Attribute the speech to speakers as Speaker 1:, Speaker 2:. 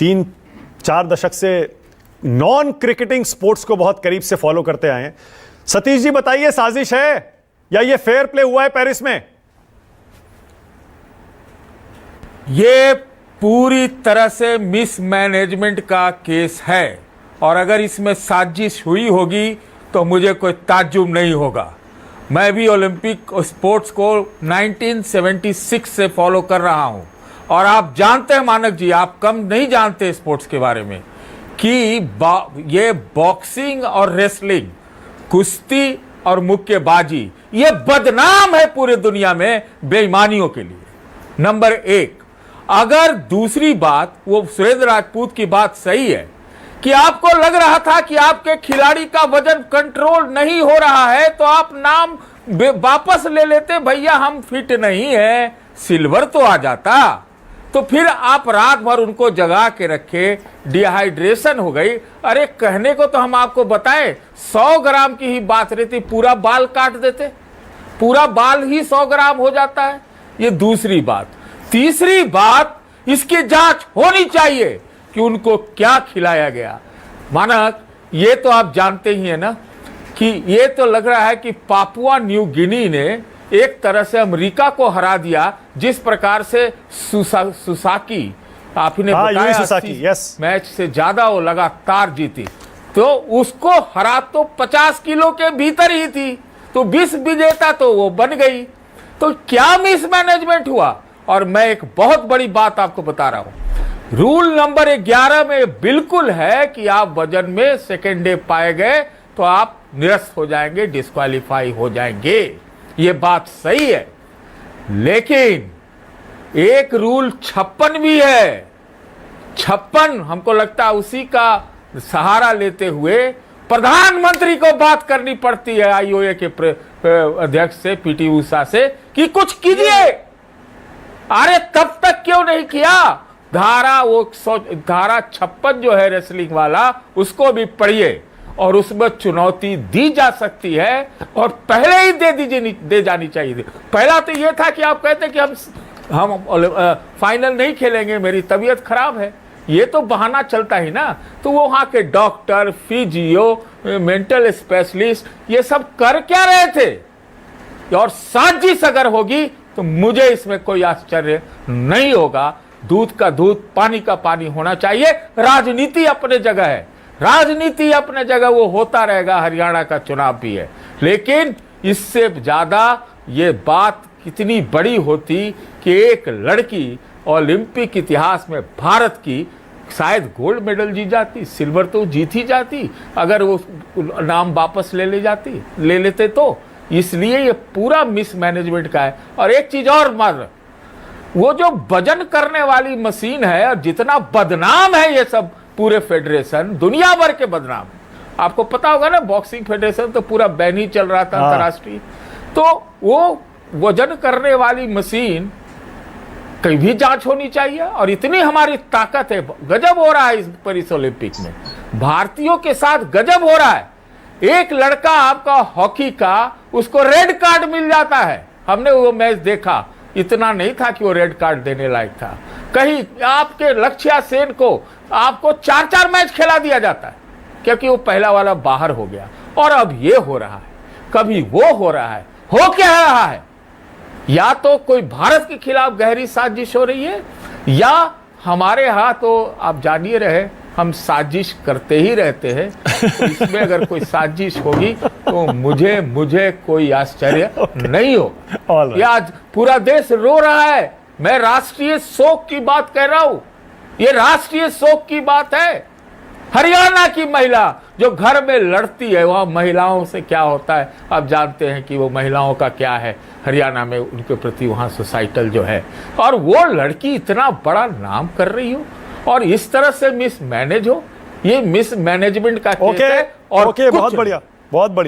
Speaker 1: 3-4 दशक से non cricketing sports को बहुत करीब से फॉलो करते आए हैं। सतीश जी बताइए, साजिश है या ये फेयर प्ले हुआ है पेरिस में?
Speaker 2: ये पूरी तरह से मिसमैनेजमेंट का केस है और अगर इसमें साजिश हुई होगी तो मुझे कोई ताज्जुब नहीं होगा। मैं भी ओलंपिक स्पोर्ट्स को 1976 से फॉलो कर रहा हूं और आप जानते हैं मानक जी, आप कम नहीं जानते स्पोर्ट्स के बारे में कि ये बॉक्सिंग और रेसलिंग, कुश्ती और मुक्केबाजी ये बदनाम है पूरे दुनिया में बेईमानियों के लिए। नंबर 1। अगर दूसरी बात, वो सुरेंद्र राजपूत की बात सही है कि आपको लग रहा था कि आपके खिलाड़ी का वजन कंट्रोल नहीं हो रहा है तो आप नाम वापस ले लेते, भैया हम फिट नहीं है, सिल्वर तो आ जाता। तो फिर आप रात भर उनको जगा के रखे, डिहाइड्रेशन हो गई। अरे कहने को तो हम आपको बताएं 100 ग्राम की ही बात रहती, पूरा बाल काट देते, पूरा बाल ही 100 ग्राम हो जाता है। ये दूसरी बात। तीसरी बात, इसकी जांच होनी चाहिए कि उनको क्या खिलाया गया। मानक, ये तो आप जानते ही है ना कि ये तो लग रहा है कि पापुआ न्यू गिनी ने एक तरह से अमेरिका को हरा दिया, जिस प्रकार से सुसाकी आपने बताया मैच से ज्यादा वो लगातार जीती, तो उसको हरा तो 50 किलो के भीतर ही थी, तो 20 विजेता तो वो बन गई। तो क्या मिसमैनेजमेंट हुआ। और मैं एक बहुत बड़ी बात आपको बता रहा हूं, रूल नंबर 11 में बिल्कुल है कि आप वजन में सेकेंड डे पाए गए तो आप निरस्त हो जाएंगे, डिस्क्वालीफाई हो जाएंगे। ये बात सही है, लेकिन एक रूल 56 भी है। 56 हमको लगता है उसी का सहारा लेते हुए प्रधानमंत्री को बात करनी पड़ती है आईओए के अध्यक्ष से, पीटी उषा से, कि कुछ कीजिए। अरे तब तक क्यों नहीं किया। धारा 56 जो है रेसलिंग वाला, उसको भी पढ़िए और उसमें चुनौती दी जा सकती है और पहले ही दे जानी चाहिए थी। पहला तो ये था कि आप कहते कि हम फाइनल नहीं खेलेंगे, मेरी तबीयत खराब है, ये तो बहाना चलता ही ना। तो वो वहां के डॉक्टर, फिजियो, मेंटल स्पेशलिस्ट ये सब कर क्या रहे थे। और साजिश अगर होगी तो मुझे इसमें कोई आश्चर्य नहीं होगा। दूध का दूध, पानी का पानी होना चाहिए। राजनीति अपने जगह है, राजनीति अपने जगह, वो होता रहेगा। हरियाणा का चुनाव भी है, लेकिन इससे ज्यादा ये बात कितनी बड़ी होती कि एक लड़की ओलंपिक इतिहास में भारत की शायद गोल्ड मेडल जीत जाती, सिल्वर तो जीत ही जाती अगर वो नाम वापस ले लेते तो। इसलिए ये पूरा मिसमैनेजमेंट का है। और एक चीज और मार, वो जो वजन करने वाली मशीन है, और जितना बदनाम है ये सब पूरे फेडरेशन, दुनिया भर के बदनाम। आपको पता होगा ना, बॉक्सिंग फेडरेशन तो पूरा बैन ही चल रहा था अंतरराष्ट्रीय। तो वो वजन करने वाली मशीन कहीं भी जांच होनी चाहिए। और इतनी हमारी ताकत है, गजब हो रहा है इस पेरिस ओलंपिक में, भारतीयों के साथ गजब हो रहा है। एक लड़का आपका हॉकी का, उसको रेड कार्ड मिल जाता है। हमने वो मैच देखा, इतना नहीं था कि वो रेड कार्ड देने लायक था। कहीं आपके लक्ष्या सेन को आपको 4-4 मैच खिला दिया जाता है क्योंकि वो पहला वाला बाहर हो गया। और अब ये हो रहा है, कभी वो हो रहा है। हो क्या रहा है, या तो कोई भारत के खिलाफ गहरी साजिश हो रही है, या हमारे यहाँ तो आप जानिए रहे, हम साजिश करते ही रहते हैं। तो इसमें अगर कोई साजिश होगी तो मुझे कोई आश्चर्य नहीं होगा। ये आज पूरा देश रो रहा है। मैं राष्ट्रीय शोक की बात कह रहा हूं, ये राष्ट्रीय शोक की बात है। हरियाणा की महिला जो घर में लड़ती है, वहां महिलाओं से क्या होता है आप जानते हैं कि वो महिलाओं का क्या है हरियाणा में, उनके प्रति वहां सोसाइटल जो है। और वो लड़की इतना बड़ा नाम कर रही हो और इस तरह से मिसमैनेज हो, ये मिसमैनेजमेंट का केस है। और
Speaker 1: बहुत बढ़िया, बहुत बढ़िया।